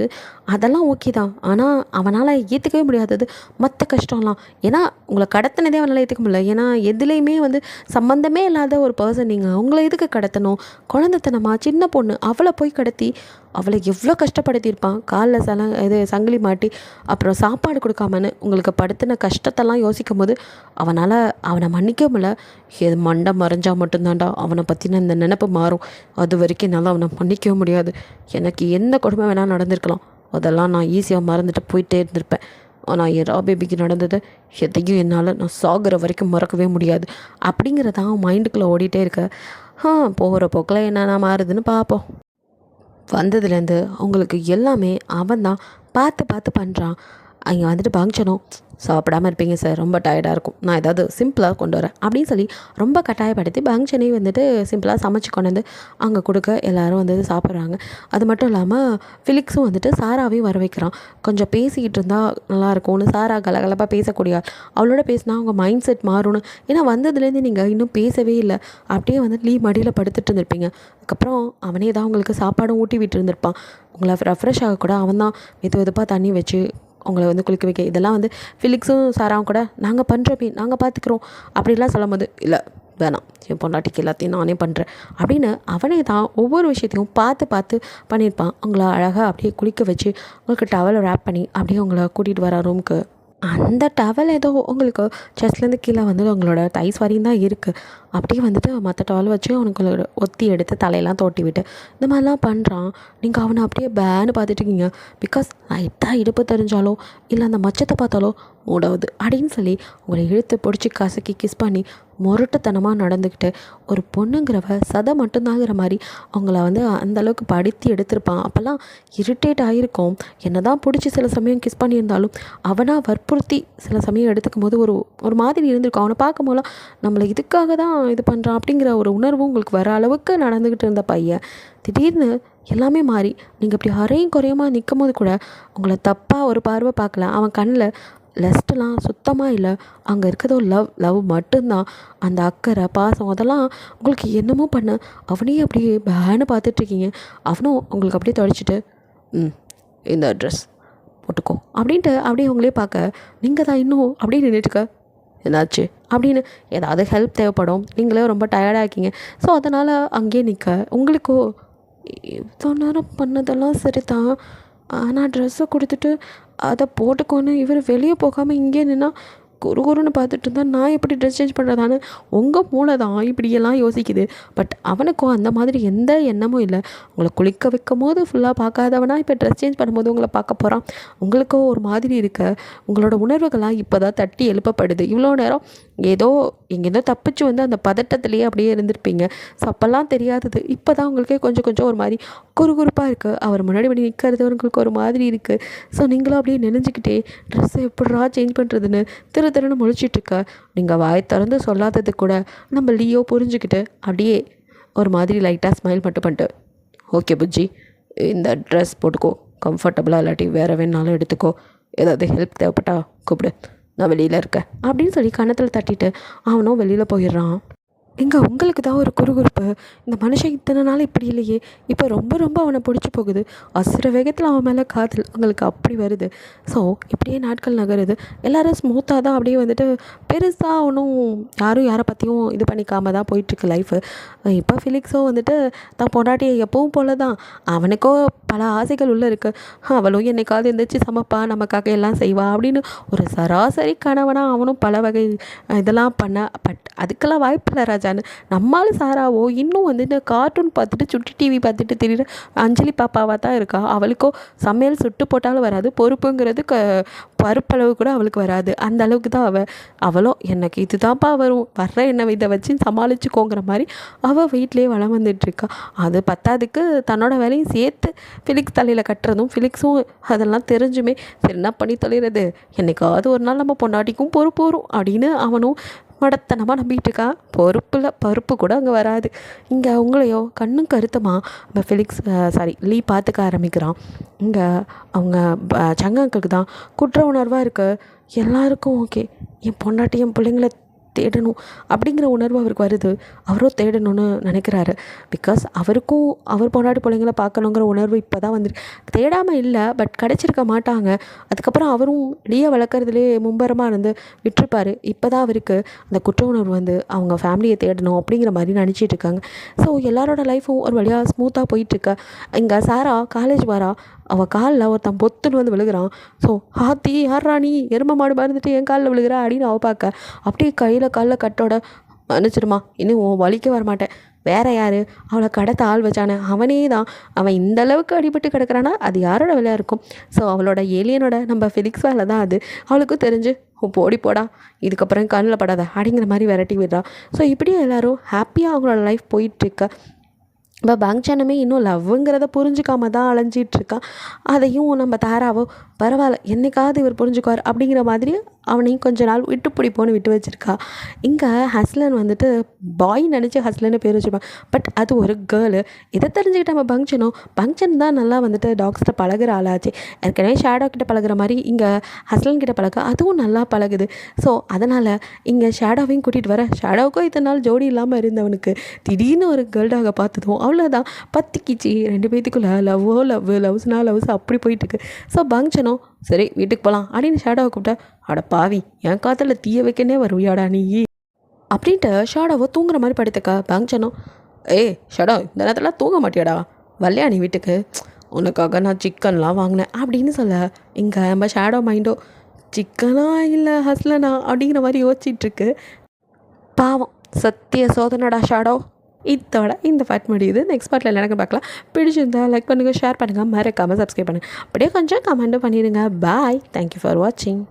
[SPEAKER 2] அதெல்லாம் ஓகே தான். ஆனால் அவனால் ஏற்றுக்கவே முடியாதது மற்ற கஷ்டம்லாம். ஏன்னா உங்களை கடத்தினதே அவனால் ஏற்றுக்க முடியல. ஏன்னா எதுலேயுமே வந்து சம்மந்தமே இல்லாத ஒரு பர்சன் நீங்கள் அவங்கள எதுக்கு கடத்தணும்? குழந்தைத்தனமா சின்ன பொண்ணு அவளை போய் கடத்தி அவளை எவ்வளோ கஷ்டப்படுத்தியிருப்பான். காலில் சங்கிலி மாட்டி அப்புறம் சாப்பாடு கொடுக்காமன்னு உங்களுக்கு படுத்தின கஷ்டத்தெல்லாம் யோசிக்கும் போது அவனை மன்னிக்க முடியல. எது மண்டை மறைஞ்சால் மட்டும்தான்டா அவனை பற்றின இந்த நினப்பு மாறும். அது வரைக்கும் என்னால் அவனை மன்னிக்கவே முடியாது. எனக்கு எந்த கொடுமை வேணாலும் நடந்திருக்கலாம், அதெல்லாம் நான் ஈஸியாக மறந்துட்டு போயிட்டே இருந்திருப்பேன். ஆனால் என் பேபிக்கு நடந்தது எதையும் என்னால் நான் சாகுற வரைக்கும் மறக்கவே முடியாது அப்படிங்கிறதான் மைண்டுக்குள்ளே ஓடிட்டே இருக்க. போகிற போக்கில் என்னென்ன மாறுதுன்னு பார்ப்போம். வந்ததுலேருந்து அவங்களுக்கு எல்லாமே அவன் தான் பார்த்து பார்த்து பண்ணுறான். அங்கே வந்துட்டு பங்க்ஷனும் சாப்பிடாமல் இருப்பீங்க சார், ரொம்ப டயர்டாக இருக்கும், நான் ஏதாவது சிம்பிளாக கொண்டு வரேன் அப்படின்னு சொல்லி ரொம்ப கட்டாயப்படுத்தி பங்க்ஷனே வந்துட்டு சிம்பிளாக சமைச்சு கொண்டு வந்து அங்கே கொடுக்க எல்லோரும் வந்து சாப்பிட்றாங்க. அது மட்டும் இல்லாமல் ஃபிலிக்ஸும் வந்துட்டு சாராவையும் வர வைக்கிறான். கொஞ்சம் பேசிக்கிட்டு இருந்தால் நல்லாயிருக்கும்னு. சாரா கலகலப்பாக பேசக்கூடிய அவளோட பேசினா அவங்க மைண்ட் செட் மாறும்னு. ஏன்னா வந்ததுலேருந்து நீங்கள் இன்னும் பேசவே இல்லை, அப்படியே வந்து லீவ் மடியில் படுத்துட்டு இருந்திருப்பீங்க. அதுக்கப்புறம் அவனே தான் உங்களுக்கு சாப்பாடும் ஊட்டி விட்டு இருந்திருப்பான். உங்களை ரெஃப்ரெஷ் ஆகக்கூட அவன் தான் வெது வெதுப்பாக தண்ணி வச்சு உங்களை வந்து குளிக்க வைக்க. இதெல்லாம் வந்து ஃபிலிக்ஸும் சாராவும் கூட நாங்கள் பண்ணுறோமே, நாங்கள் பார்த்துக்குறோம் அப்படிலாம் சொல்லும் போது, இல்லை வேணாம், என் பொண்டாட்டிக்கு எல்லாத்தையும் நானே பண்ணுறேன் அப்படின்னு அவனே தான் ஒவ்வொரு விஷயத்தையும் பார்த்து பார்த்து பண்ணியிருப்பான். அவங்கள அழகாக அப்படியே குளிக்க வச்சு உங்களுக்கு டவலை ரேப் பண்ணி அப்படியே உங்களை கூட்டிகிட்டு வர ரூமுக்கு. அந்த டவல் ஏதோ உங்களுக்கு செஸ்ட்லேருந்து கீழே வந்து உங்களோட தைஸ் வரையும் தான் இருக்குது. அப்படியே வந்துட்டு மற்ற டவல் வச்சு அவனுக்கு ஒத்தி எடுத்து தலையெல்லாம் தோட்டி விட்டு இந்த மாதிரிலாம் பண்ணுறான். நீங்கள் அவனை அப்படியே பேன்னு பார்த்துட்ருக்கீங்க. பிகாஸ் லைட்டாக இடுப்பு தெரிஞ்சாலோ இல்லை அந்த மச்சத்தை பார்த்தாலோ மூடாவது அப்படின்னு சொல்லி உங்களை இழுத்து பிடிச்சி கசக்கி கிஸ் பண்ணி முரட்டுத்தனமாக நடந்துக்கிட்டு ஒரு பொண்ணுங்கிறவ சதை மட்டும்தாங்கிற மாதிரி அவங்கள வந்து அந்தளவுக்கு படுத்தி எடுத்திருப்பான். அப்போல்லாம் இரிட்டேட் ஆகிருக்கும். என்ன தான் பிடிச்சி சில சமயம் கிஸ் பண்ணியிருந்தாலும் அவனாக வற்புறுத்தி சில சமயம் எடுத்துக்கும் போது ஒரு மாதிரி இருந்திருக்கும். அவனை பார்க்கும் போதெல்லாம் நம்மளை இதுக்காக தான் இது பண்ணுறான் அப்படிங்கிற ஒரு உணர்வும் உங்களுக்கு வர அளவுக்கு நடந்துக்கிட்டு இருந்த பையன் திடீர்னு எல்லாமே மாறி நீங்கள் இப்படி அரையும் குறையமாக நிற்கும் போது கூட உங்களை தப்பாக ஒரு பார்வை பார்க்கல. அவன் கண்ணில் லெஸ்ட்டெலாம் சுத்தமாக இல்லை. அங்கே இருக்கிறதோ லவ் மட்டும்தான். அந்த அக்கறை பாசம் அதெல்லாம் உங்களுக்கு என்னமோ பண்ண அவனையே அப்படியே பேன்னு பார்த்துட்ருக்கீங்க. அவனும் உங்களுக்கு அப்படியே தொடச்சிட்டு இந்த ட்ரெஸ் போட்டுக்கோ அப்படின்ட்டு அப்படியே உங்களே பார்க்க நீங்கள் தான் இன்னும் அப்படியே நின்றுட்டுக்க என்னாச்சு அப்படின்னு ஏதாவது ஹெல்ப் தேவைப்படும். நீங்களே ரொம்ப டயர்டாக இருக்கீங்க. ஸோ அதனால் அங்கேயே நிற்க உங்களுக்கோ இவ்வளோ நேரம் பண்ணதெல்லாம் சரி தான், ஆனால் ட்ரெஸ்ஸை கொடுத்துட்டு அதை போட்டுக்கோன்னு இவர் வெளியே போகாமல் இங்கே நின்னா குறுகுறுன்னு பார்த்துட்டு இருந்தால் நான் எப்படி ட்ரெஸ் சேஞ்ச் பண்ணுறதான்னு உங்கள் மூளை தான் இப்படியெல்லாம் யோசிக்குது. பட் அவனுக்கும் அந்த மாதிரி எந்த எண்ணமும் இல்லை. உங்களை குளிக்க வைக்கும் போது ஃபுல்லாக பார்க்காதவனா இப்போ ட்ரெஸ் சேஞ்ச் பண்ணும்போது உங்களை பார்க்க போகிறான். உங்களுக்கோ ஒரு மாதிரி இருக்க உங்களோட உணர்வுகளாக இப்போ தான் தட்டி எழுப்பப்படுது. இவ்வளோ நேரம் ஏதோ எங்கேருந்தோ தப்பிச்சு வந்து அந்த பதட்டத்துலேயே அப்படியே இருந்திருப்பீங்க. ஸோ அப்போல்லாம் தெரியாதது இப்போ தான் உங்களுக்கே கொஞ்சம் கொஞ்சம் ஒரு மாதிரி குறுகுறுப்பாக இருக்குது. அவர் முன்னாடி பண்ணி நிற்கிறது உங்களுக்கு ஒரு மாதிரி இருக்குது. ஸோ நீங்களும் அப்படியே நினைஞ்சிக்கிட்டே ட்ரெஸ்ஸை எப்படா சேஞ்ச் பண்ணுறதுன்னு திருன்னு முழிச்சிட்ருக்க. நீங்கள் வாய் திறந்து சொல்லாதது கூட நம்ம லியோ புரிஞ்சுக்கிட்டு அப்படியே ஒரு மாதிரி லைட்டாக ஸ்மைல் மட்டும் பண்ணிட்டு, ஓகே புஜ்ஜி இந்த ட்ரெஸ் போட்டுக்கோ, கம்ஃபர்டபுளாக இல்லாட்டி வேறு வேணாலும் எடுத்துக்கோ, ஏதாவது ஹெல்ப் தேவைப்பட்டா கூப்பிடு, நான் வெளியில் இருக்கேன் அப்படின்னு சொல்லி கன்னத்தில் தட்டிட்டு அவனும் வெளியில் போயிடுறான். இங்கே உங்களுக்கு தான் ஒரு குறுகுறுப்பு. இந்த மனுஷன் இத்தனை நாள் இப்படி இல்லையே, இப்போ ரொம்ப ரொம்ப அவனை பிடிச்சி போகுது. அசுர வேகத்தில் அவன் மேலே காதல் உங்களுக்கு அப்படி வருது. ஸோ இப்படியே நாட்கள் நகருது. எல்லோரும் ஸ்மூத்தாக தான் அப்படியே வந்துட்டு பெருசாக ஒன்றும் யாரும் யாரை பற்றியும் இது பண்ணிக்காமல் தான் போயிட்டுருக்கு லைஃபு. இப்போ ஃபிலிக்ஸோ வந்துட்டு தான் பொண்டாட்டியை எப்பவும் போல தான். அவனுக்கோ பல ஆசைகள் உள்ளே இருக்குது. அவளும் என்னைக்காவது எந்திரிச்சு சமைப்பா, நமக்காக எல்லாம் செய்வா அப்படின்னு ஒரு சராசரி கணவனாக அவனும் பல வகை இதெல்லாம் பண்ண. பட் அதுக்கெல்லாம் வாய்ப்பில்லை ராஜான்னு. நம்மளால் சாராவோ இன்னும் வந்துட்டு கார்ட்டூன் பார்த்துட்டு சுட்டி டிவி பார்த்துட்டு தெரியுற அஞ்சலி பாப்பாவாக தான் இருக்கா. அவளுக்கோ சமையல் சுட்டு போட்டாலும் வராது, பொறுப்புங்கிறது பருப்பளவு கூட அவளுக்கு வராது. அந்த அளவுக்கு தான் அவளோ எனக்கு இது தான்ப்பா வரும், வர்ற என்ன இதை வச்சு சமாளிச்சுக்கோங்கிற மாதிரி அவள் வீட்டிலே வளம் வந்துட்டுருக்கா. அது பத்தாதுக்கு தன்னோட வேலையும் சேர்த்து ஃபிலிக்ஸ் தலையில் கட்டுறதும், ஃபிலிக்ஸும் அதெல்லாம் தெரிஞ்சுமே சரி என்ன பண்ணி தொலைகிறது, என்னைக்காவது ஒரு நாள் நம்ம பொண்டாட்டிக்கும் பொறுப்பு வரும் அப்படின்னு அவனும் மடத்தனமாக நம்பிக்கிட்டு இருக்கா. பருப்பு கூட அங்கே வராது. இங்கே உங்களையோ கண்ணும் கருத்தமாக நம்ம ஃபிலிக்ஸ் லீ பார்த்துக்க ஆரம்பிக்கிறான். இங்கே அவங்க சங்கங்களுக்கு தான் குற்ற உணர்வாக இருக்குது. எல்லாருக்கும் ஓகே என் பொண்டாட்டி என் பிள்ளைங்கள தேடணும் அப்படிங்கிற உணர்வு அவருக்கு வருது. அவரும் தேடணும்னு நினைக்கிறாரு. பிகாஸ் அவருக்கும் அவர் பொண்டாட்டி பிள்ளைங்கள பார்க்கணுங்கிற உணர்வு இப்போ தான் வந்துருக்கு. தேடாமல் இல்லை, பட் கிடச்சிருக்க மாட்டாங்க. அதுக்கப்புறம் அவரும் லியா வளர்க்குறதுலே மும்பரமாக இருந்து விட்டுருப்பார். இப்போ தான் அவருக்கு அந்த குற்ற உணர்வு வந்து அவங்க ஃபேமிலியை தேடணும் அப்படிங்கிற மாதிரி நினச்சிட்டு இருக்காங்க. ஸோ எல்லாரோட லைஃப்பும் ஒரு வழியாக ஸ்மூத்தாக போயிட்டுருக்க. இங்கே சாரா காலேஜ் வரா. அவள் காலில் ஒருத்தன் பொத்துன்னு வந்து விழுகிறான். ஸோ ஹாத்தி யார் ராணி எரும மாடு மறந்துட்டு என் காலில் விழுகிறா அப்படின்னு அவள் பார்க்க அப்படியே காலில் கட்டோட மன்னிச்சிடுமா, இன்னும் வலிக்க வரமாட்டேன், வேறு யார் அவளை கடத்த ஆள் வச்சானே அவனே தான். அவன் இந்தளவுக்கு அடிபட்டு கிடக்கிறானா அது யாரோட வேலையாக இருக்கும். ஸோ அவளோட ஏலியனோட நம்ம ஃபிலிக்ஸ் வேலை தான் அது. அவளுக்கும் தெரிஞ்சு போடி போடா இதுக்கப்புறம் கண்ணில் படாத அப்படிங்கிற மாதிரி விரட்டி விடுறா. ஸோ இப்படியே எல்லோரும் ஹாப்பியாக அவங்களோட லைஃப் போயிட்டுருக்க. இப்போ பங்க்சனுமே இன்னும் லவ்ங்கிறத புரிஞ்சுக்காம தான் அலைஞ்சிட்ருக்கான். அதையும் நம்ம தாராவோ பரவாயில்ல என்னைக்காவது இவர் புரிஞ்சுக்குவார் அப்படிங்கிற மாதிரி அவனையும் கொஞ்ச நாள் விட்டு பிடிப்போன்னு விட்டு வச்சுருக்கா. இங்கே ஹஸ்லன் வந்துட்டு பாய் நினச்சி ஹஸ்லன்னு பேர் வச்சுருப்பான். பட் அது ஒரு கேர்ளு. இதை தெரிஞ்சுக்கிட்ட நம்ம பங்க்சன் தான் நல்லா வந்துட்டு டாக்ஸ்கிட்ட பழகுற ஆளாச்சு. ஏற்கனவே ஷேடோ கிட்ட பழகுற மாதிரி இங்கே ஹஸ்லன் கிட்ட பழக அதுவும் நல்லா பழகுது. ஸோ அதனால் இங்கே ஷேடோவையும் கூட்டிகிட்டு வர ஷேடோவுக்கும் இத்தனை நாள் ஜோடி இல்லாமல் இருந்தவனுக்கு திடீர்னு ஒரு கேர்ள்டாக பார்த்ததும் அவ்வளோதான் பத்திக்கிச்சு. 2 பேத்துக்குள்ளே லவ்ஸ்னா லவ்ஸ் அப்படி போயிட்டுருக்கு. ஸோ பங்க்சனும் சரி வீட்டுக்கு போகலாம் அப்படின்னு ஷேடோவை கூப்பிட்டா, அட பாவி என் காற்றுல தீய வைக்கனே வருவியாடா நீ அப்படின்ட்டு ஷேடோவை தூங்குற மாதிரி படுத்துக்கா. பங்க்சனும் ஷேடோ இந்த நேரத்தில் தூங்க மாட்டியாடா, வரலையா நீ வீட்டுக்கு, உனக்காக நான் சிக்கன்லாம் வாங்கினேன் அப்படின்னு சொல்ல இங்கே நம்ம ஷேடோ மைண்டோ சிக்கனா இல்லை ஹஸ்லனா அப்படிங்கிற மாதிரி யோசிச்சிட்ருக்கு. பாவம் சத்திய சோதனடா ஷேடோ. இதோட இந்த பார்ட் முடியுது. நெக்ஸ்ட் பார்ட்டில் எனக்கு பார்க்கலாம். பிடிச்சிருந்தா லைக் பண்ணுங்கள், ஷேர் பண்ணுங்கள், மறக்காமல் சப்ஸ்கிரைப் பண்ணுங்கள். அப்படியே கொஞ்சம் கமெண்ட்டும் பண்ணிடுங்க. பாய். தேங்க்யூ ஃபார் வாட்சிங்.